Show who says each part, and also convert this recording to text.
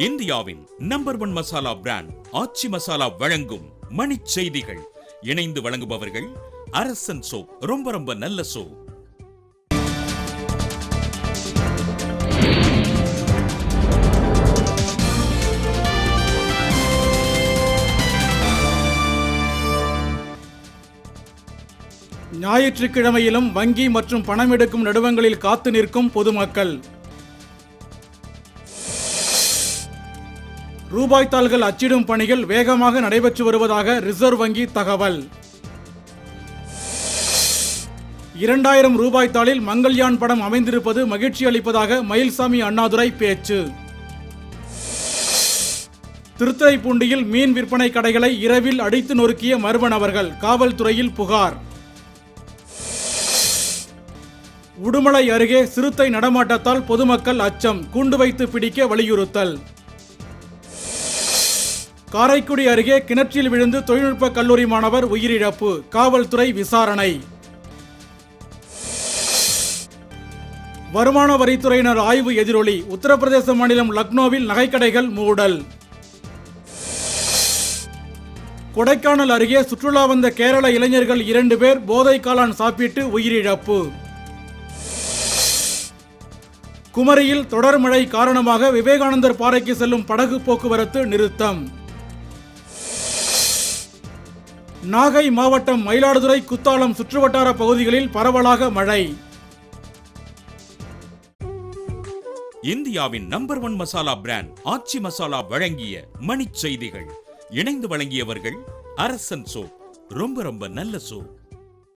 Speaker 1: இந்தியாவின் number 1 masala brand ஆச்சி மசாலா வழங்கும் மணிச் செய்திகள். இணைந்து வழங்குபவர்கள் அரசன் சோப். ரொம்ப ரொம்ப நல்ல சோப்.
Speaker 2: ஞாயிற்றுக்கிழமையிலும் வங்கி மற்றும் பணம் எடுக்கும் நடுவங்களில் காத்து நிற்கும் பொதுமக்கள். ரூபாய் தாள்கள் அச்சிடும் பணிகள் வேகமாக நடைபெற்று வருவதாக ரிசர்வ் வங்கி தகவல். 2000 ரூபாய் தாளில் மங்கள்யான் படம் அமைந்திருப்பது மகிழ்ச்சி அளிப்பதாக மயில்சாமி அண்ணாதுரை பேச்சு. திருத்துறைப்பூண்டியில் மீன் விற்பனை கடைகளை இரவில் அடித்து நொறுக்கிய மர்ம நபர்கள், காவல்துறையில் புகார். உடுமலை அருகே சிறுத்தை நடமாட்டத்தால் பொதுமக்கள் அச்சம், கூண்டு வைத்து பிடிக்க வலியுறுத்தல். காரைக்குடி அருகே கிணற்றில் விழுந்து தொழில்நுட்ப கல்லூரி மாணவர் உயிரிழப்பு, காவல்துறை விசாரணை. வருமான வரித்துறையினர் ஆய்வு எதிரொலி, உத்தரப்பிரதேச மாநிலம் லக்னோவில் நகைக்கடைகள் மூடல். கொடைக்கானல் அருகே சுற்றுலா வந்த கேரள இளைஞர்கள் 2 பேர் போதை காளான் சாப்பிட்டு உயிரிழப்பு. குமரியில் தொடர் மழை காரணமாக விவேகானந்தர் பாறைக்கு செல்லும் படகு போக்குவரத்து நிறுத்தம். நாகை மாவட்டம் மயிலாடுதுறை, குத்தாலம் சுற்றுவட்டார பகுதிகளில் பரவலாக மழை.
Speaker 1: இந்தியாவின் நம்பர் 1 மசாலா பிராண்ட் ஆச்சி மசாலா வழங்கிய மணிச் செய்திகள். இணைந்து வழங்கியவர்கள் அரசன் சோப். ரொம்ப ரொம்ப நல்ல சோப்.